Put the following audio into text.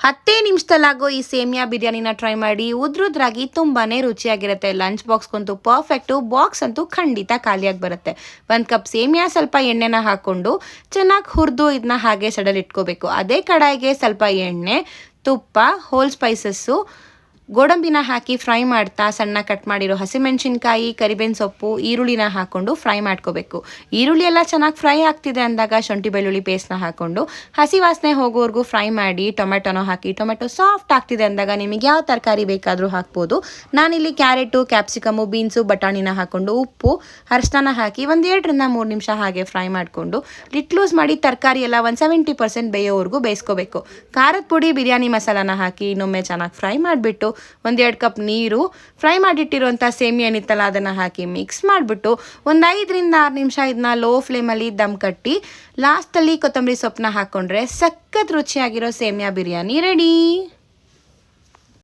10 ನಿಮಿಷದಲ್ಲಾಗೋ ಈ ಸೇಮಿಯಾ ಬಿರಿಯಾನಿನ ಟ್ರೈ ಮಾಡಿ. ಉದ್ರುದ್ರಾಗಿ ತುಂಬಾ ರುಚಿಯಾಗಿರುತ್ತೆ. Lunch ಬಾಕ್ಸ್ಗಂತೂ perfect. ಬಾಕ್ಸ್ ಅಂತೂ ಖಂಡಿತ ಖಾಲಿಯಾಗಿ ಬರುತ್ತೆ. 1 ಕಪ್ ಸೇಮಿಯಾ, ಸ್ವಲ್ಪ ಎಣ್ಣೆನ ಹಾಕ್ಕೊಂಡು ಚೆನ್ನಾಗಿ ಹುರಿದು ಇದನ್ನ ಹಾಗೆ ಸಡಲಿಟ್ಕೋಬೇಕು. ಅದೇ ಕಡಾಯಿಗೆ ಸ್ವಲ್ಪ ಎಣ್ಣೆ, ತುಪ್ಪ, ಹೋಲ್ ಸ್ಪೈಸಸ್ಸು, ಗೋಡಂಬಿನ ಹಾಕಿ ಫ್ರೈ ಮಾಡ್ತಾ ಸಣ್ಣ ಕಟ್ ಮಾಡಿರೋ ಹಸಿಮೆಣಸಿನ್ಕಾಯಿ, ಕರಿಬೇವಿನ ಸೊಪ್ಪು, ಈರುಳ್ಳಿನ ಹಾಕ್ಕೊಂಡು ಫ್ರೈ ಮಾಡ್ಕೋಬೇಕು. ಈರುಳ್ಳಿ ಎಲ್ಲ ಚೆನ್ನಾಗಿ ಫ್ರೈ ಆಗ್ತಿದೆ ಅಂದಾಗ ಶುಂಠಿ ಬೆಳ್ಳುಳ್ಳಿ ಪೇಸ್ಟ್ನ ಹಾಕ್ಕೊಂಡು ಹಸಿ ವಾಸನೆ ಹೋಗೋವರೆಗೂ ಫ್ರೈ ಮಾಡಿ ಟೊಮೆಟೊನ ಹಾಕಿ. ಟೊಮೆಟೊ ಸಾಫ್ಟ್ ಆಗ್ತಿದೆ ಅಂದಾಗ ನಿಮಗೆ ಯಾವ ತರಕಾರಿ ಬೇಕಾದರೂ ಹಾಕ್ಬೋದು. ನಾನಿಲ್ಲಿ ಕ್ಯಾರೆಟು, ಕ್ಯಾಪ್ಸಿಕಮು, ಬೀನ್ಸು, ಬಟಾಣಿನ ಹಾಕ್ಕೊಂಡು ಉಪ್ಪು, ಅರಿಶಿನ ಹಾಕಿ 1 2ರಿಂದ 3 ನಿಮಿಷ ಹಾಗೆ ಫ್ರೈ ಮಾಡಿಕೊಂಡು ಲಿಟ್ ಲೂಸ್ ಮಾಡಿ ತರಕಾರಿ ಎಲ್ಲ 70% ಬೇಯೋವರೆಗೂ ಬೇಯಿಸ್ಕೋಬೇಕು. ಖಾರದ ಪುಡಿ, ಬಿರಿಯಾನಿ ಮಸಾಲಾನ ಹಾಕಿ ಇನ್ನೊಮ್ಮೆ ಚೆನ್ನಾಗಿ ಫ್ರೈ ಮಾಡಿಬಿಟ್ಟು 1-2 ಕಪ್ ನೀರು, ಫ್ರೈ ಮಾಡಿಟ್ಟಿರುವಂಥ ಸೇಮಿಯಾ ಏನಿತ್ತಲ್ಲ ಅದನ್ನು ಹಾಕಿ ಮಿಕ್ಸ್ ಮಾಡಿಬಿಟ್ಟು 1 5ರಿಂದ 6 ನಿಮಿಷ ಇದನ್ನ ಲೋ ಫ್ಲೇಮಲ್ಲಿ ದಮ್ ಕಟ್ಟಿ ಲಾಸ್ಟಲ್ಲಿ ಕೊತ್ತಂಬರಿ ಸೊಪ್ಪನ್ನ ಹಾಕ್ಕೊಂಡ್ರೆ ಸಖತ್ ರುಚಿಯಾಗಿರೋ ಸೇಮಿಯಾ ಬಿರಿಯಾನಿ ರೆಡಿ.